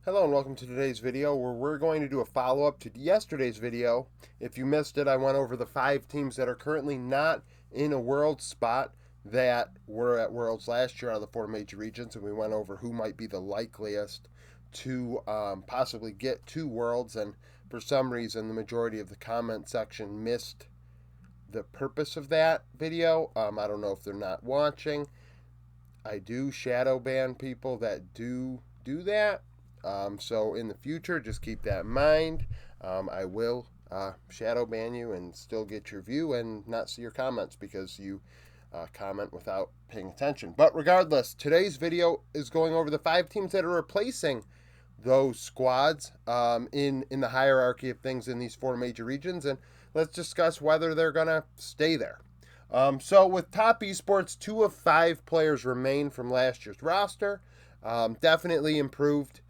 Hello and welcome to today's video where we're going to do a follow-up to yesterday's video. If you missed it, I went over the 5 teams that are currently not in a World spot that were at Worlds last year out of the 4 major regions, and we went over who might be the likeliest to possibly get to Worlds, and for some reason the majority of the comment section missed the purpose of that video. I don't know if they're not watching. I do shadow ban people that do that. So in the future, just keep that in mind. I will shadow ban you and still get your view and not see your comments because you comment without paying attention. But regardless, today's video is going over the 5 teams that are replacing those squads in the hierarchy of things in these 4 major regions, and let's discuss whether they're going to stay there. So with Top Esports, 2 of 5 players remain from last year's roster. Definitely improved.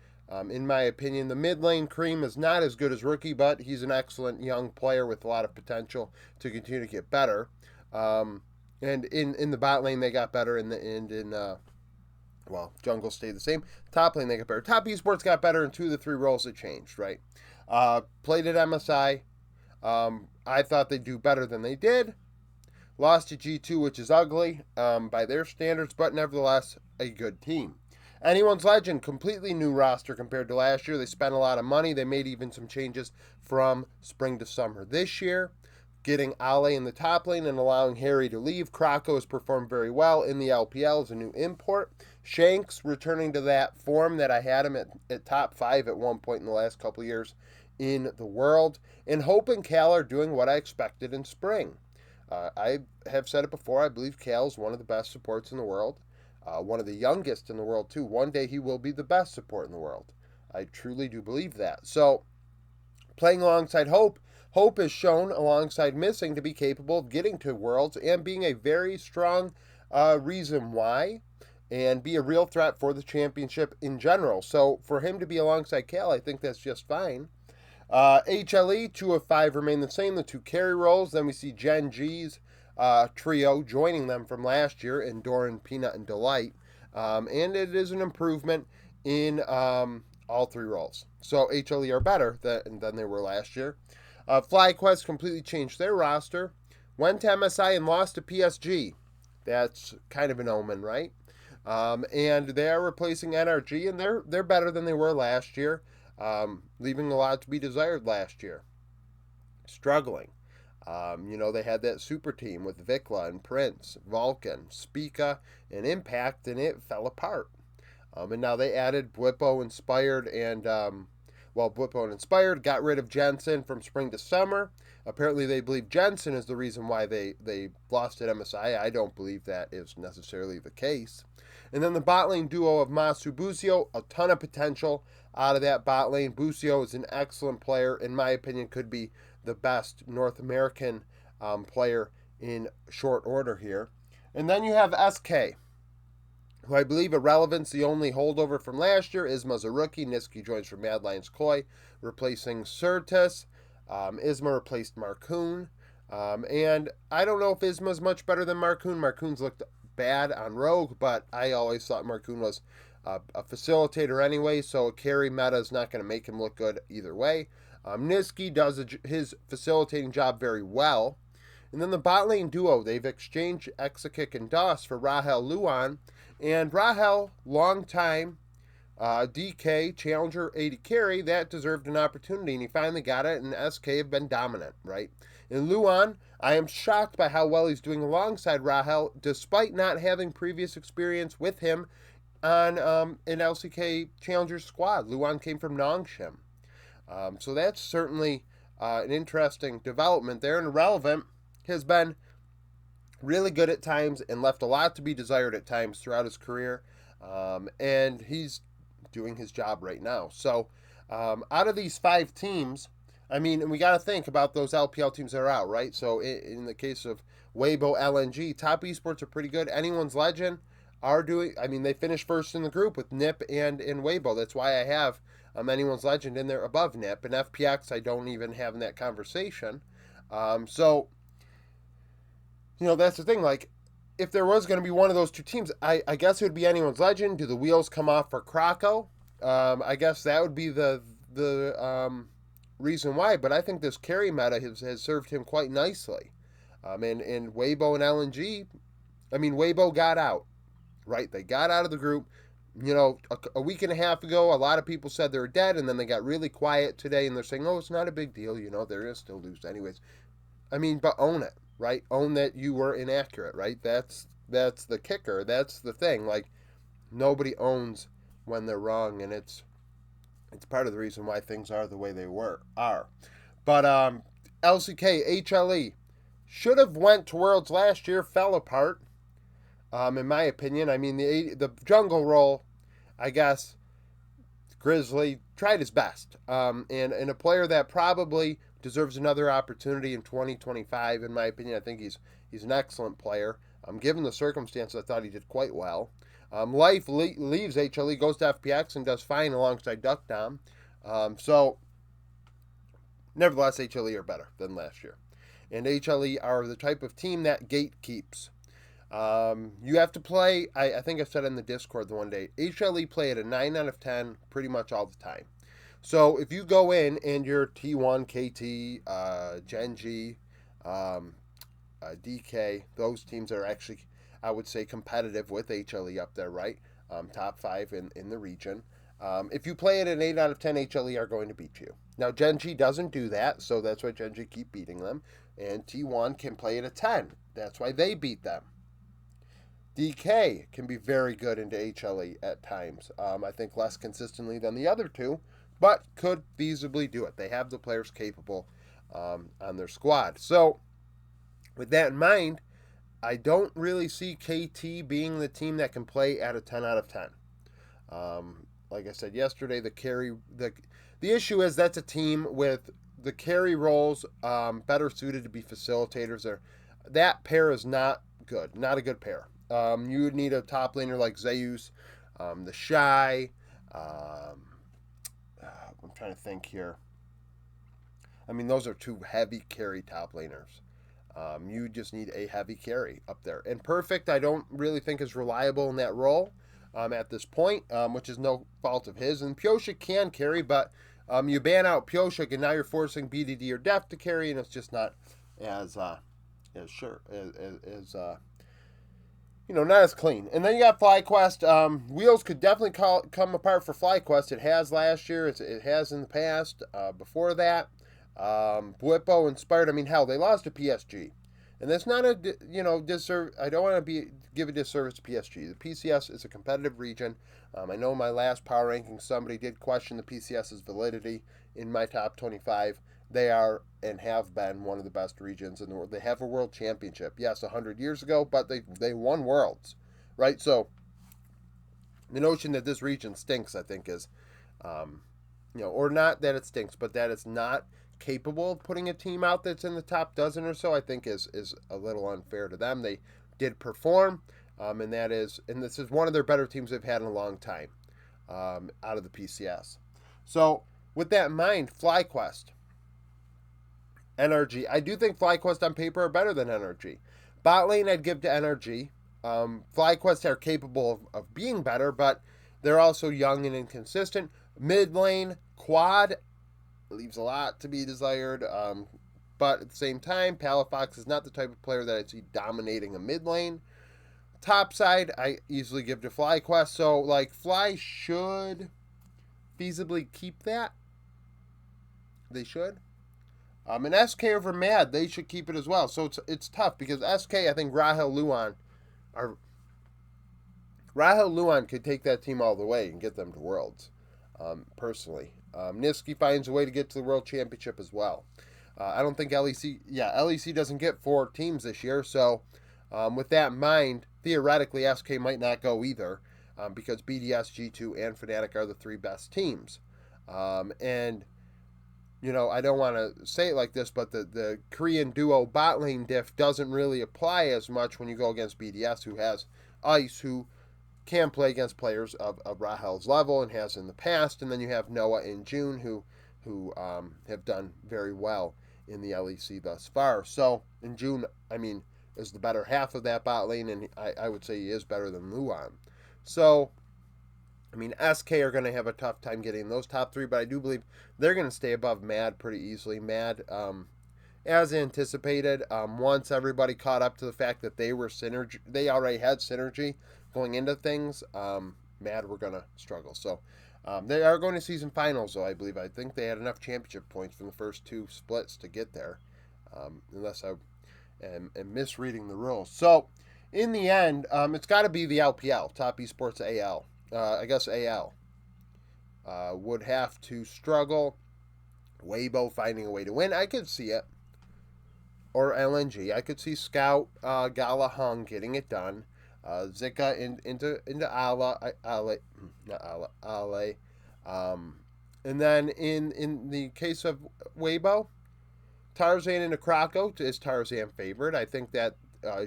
In my opinion, the mid lane Cream is not as good as Rookie, but he's an excellent young player with a lot of potential to continue to get better. And in the bot lane, they got better. Jungle stayed the same. Top lane, they got better. Top Esports got better in 2 of the 3 roles that changed, right? Played at MSI. I thought they'd do better than they did. Lost to G2, which is ugly by their standards, but nevertheless, a good team. Anyone's Legend, completely new roster compared to last year. They spent a lot of money. They made even some changes from spring to summer this year, getting Ale in the top lane and allowing Harry to leave. Krako has performed very well in the LPL as a new import. Shanks returning to that form that I had him at top 5 at one point in the last couple of years in the world. And Hope and Cal are doing what I expected in spring. I have said it before, I believe Cal is one of the best supports in the world. One of the youngest in the world, too. One day he will be the best support in the world. I truly do believe that. So, playing alongside Hope, Hope is shown alongside Missing to be capable of getting to Worlds and being a very strong reason why and be a real threat for the championship in general. So, for him to be alongside Cal, I think that's just fine. HLE, 2 of 5 remain the same, the 2 carry roles. Then we see Gen G's trio joining them from last year in Doran, Peanut, and Delight. And it is an improvement in all 3 roles. So HLE are better than they were last year. FlyQuest completely changed their roster. Went to MSI and lost to PSG. That's kind of an omen, right? And they are replacing NRG, and they're better than they were last year. Leaving a lot to be desired last year. Struggling. They had that super team with Vikla and Prince, Vulcan, Spica, and Impact, and it fell apart. And now they added Blippo Inspired and, Blippo and Inspired got rid of Jensen from spring to summer. Apparently they believe Jensen is the reason why they lost at MSI. I don't believe that is necessarily the case. And then the bot lane duo of Masu Busio, a ton of potential out of that bot lane. Busio is an excellent player. In my opinion, could be the best North American player in short order here. And then you have SK, who I believe Irrelevance, the only holdover from last year. Isma's a rookie. Niski joins from Mad Lions Koi, replacing Certus. Isma replaced Marcoon. And I don't know if Isma's much better than Marcoon. Marcoon's looked bad on Rogue, but I always thought Marcoon was a facilitator anyway, so a carry meta is not going to make him look good either way. Niski does his facilitating job very well. And then the bot lane duo, they've exchanged Exakik and Doss for Rahel Luan. And Rahel, long time DK, challenger 80 carry, that deserved an opportunity, and he finally got it, and SK have been dominant, right? And Luan, I am shocked by how well he's doing alongside Rahel, despite not having previous experience with him on an LCK Challenger squad. Luan came from Nongshim. So that's certainly an interesting development there. And Irrelevant has been really good at times and left a lot to be desired at times throughout his career. And he's doing his job right now. So out of these 5 teams, I mean, and we got to think about those LPL teams that are out, right? So in the case of Weibo, LNG, Top Esports are pretty good. Anyone's Legend are doing, I mean, they finished first in the group with NIP and in Weibo. That's why I have Anyone's Legend in there above NIP. And FPX, I don't even have in that conversation. So, that's the thing. Like, if there was going to be one of those 2 teams, I guess it would be Anyone's Legend. Do the wheels come off for Krako? I guess that would be the reason why. But I think this carry meta has served him quite nicely. And Weibo and LNG, I mean, Weibo got out, right? They got out of the group. A week and a half ago, a lot of people said they were dead, and then they got really quiet today, and they're saying, oh, it's not a big deal. They're going to still lose anyways. I mean, but own it, right? Own that you were inaccurate, right? That's the kicker. That's the thing. Like, nobody owns when they're wrong, and it's part of the reason why things are the way they are. But LCK, HLE should have went to Worlds last year, fell apart. In my opinion, I mean the jungle role, I guess Grizzly tried his best, and a player that probably deserves another opportunity in 2025. In my opinion, I think he's an excellent player. Given the circumstances, I thought he did quite well. Life leaves HLE, goes to FPX, and does fine alongside Duck Dom. So, nevertheless, HLE are better than last year. And HLE are the type of team that gatekeeps. You have to play, I think I said in the Discord the one day, HLE play at a 9 out of 10 pretty much all the time. So, if you go in and you're T1, KT, Genji, DK, those teams are actually, I would say, competitive with HLE up there, right? Top 5 in the region. If you play it at an 8 out of 10, HLE are going to beat you. Now, Genji doesn't do that, so that's why Genji keep beating them. And T1 can play it at 10. That's why they beat them. DK can be very good into HLE at times. I think less consistently than the other two, but could feasibly do it. They have the players capable on their squad. So, with that in mind, I don't really see KT being the team that can play at a 10 out of 10. Like I said yesterday, the issue is that's a team with the carry roles better suited to be facilitators. That pair is not good, not a good pair. You would need a top laner like Zeus, the Shy. I'm trying to think here. I mean, those are two heavy carry top laners. You just need a heavy carry up there. And Perfect, I don't really think is reliable in that role at this point, which is no fault of his. And Pyosik can carry, but you ban out Pyosik, and now you're forcing BDD or Def to carry, and it's just not as not as clean. And then you got FlyQuest. Wheels could definitely come apart for FlyQuest. It has last year. It has in the past. Before that. Bwippo and Spart, I mean, hell, they lost to PSG. And that's not a, disservice. I don't want to give a disservice to PSG. The PCS is a competitive region. I know in my last power ranking, somebody did question the PCS's validity in my top 25. They are and have been one of the best regions in the world. They have a world championship. Yes, 100 years ago, but they won worlds, right? So the notion that this region stinks, I think, is, or not that it stinks, but that it's not capable of putting a team out that's in the top dozen or so, I think is a little unfair to them. They did perform, and this is one of their better teams they've had in a long time out of the PCS. So with that in mind, FlyQuest, NRG. I do think FlyQuest on paper are better than NRG. Bot lane I'd give to NRG. FlyQuest are capable of being better, but they're also young and inconsistent. Mid lane, Quad leaves a lot to be desired, but at the same time, Palafox is not the type of player that I see dominating a mid lane. Top side, I easily give to FlyQuest, so like Fly should feasibly keep that. They should. And SK over Mad, they should keep it as well. So it's tough because SK, I think Rahel Luan could take that team all the way and get them to Worlds, personally. Niski finds a way to get to the World Championship as well. I don't think LEC doesn't get 4 teams this year, so with that in mind, theoretically, SK might not go either, because BDS, G2, and Fnatic are the 3 best teams. And I don't want to say it like this, but the Korean duo bot lane diff doesn't really apply as much when you go against BDS, who has Ice, who can play against players of Rahel's level and has in the past, and then you have Noah and June, who have done very well in the LEC thus far. So, in June, I mean, is the better half of that bot lane, and I would say he is better than Luan. So, I mean, SK are going to have a tough time getting those top three, but I do believe they're going to stay above MAD pretty easily. MAD, as anticipated, once everybody caught up to the fact that they already had synergy going into things. MAD were going to struggle. So they are going to season finals, though, I believe. I think they had enough championship points from the first two splits to get there, unless I am misreading the rules. So in the end, it's got to be the LPL, Top Esports AL. I guess AL would have to struggle. Weibo finding a way to win. I could see it. Or LNG. I could see Scout, Gala Hung getting it done. Zika into Ala, not Ala, Ale. And then in the case of Weibo, Tarzan into Krako is Tarzan favored. I think that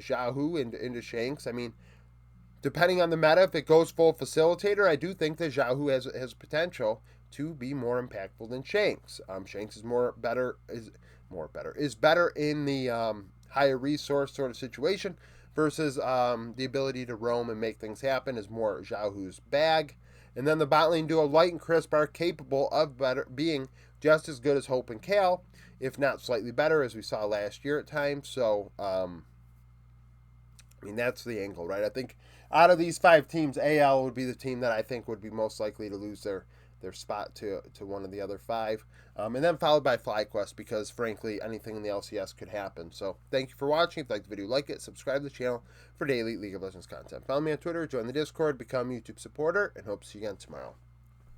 Yahoo into Shanks. I mean, depending on the meta, if it goes full facilitator, I do think that Yahoo has potential to be more impactful than Shanks. Shanks is better in the higher resource sort of situation versus the ability to roam and make things happen is more Yahoo's bag. And then the bot lane duo Light and Crisp are capable of being just as good as Hope and Kale, if not slightly better, as we saw last year at times. So, I mean, that's the angle, right? I think out of these 5 teams, AL would be the team that I think would be most likely to lose their spot to one of the other 5. And then followed by FlyQuest, because frankly, anything in the LCS could happen. So thank you for watching. If you liked the video, like it, subscribe to the channel for daily League of Legends content. Follow me on Twitter, join the Discord, become a YouTube supporter, and hope to see you again tomorrow.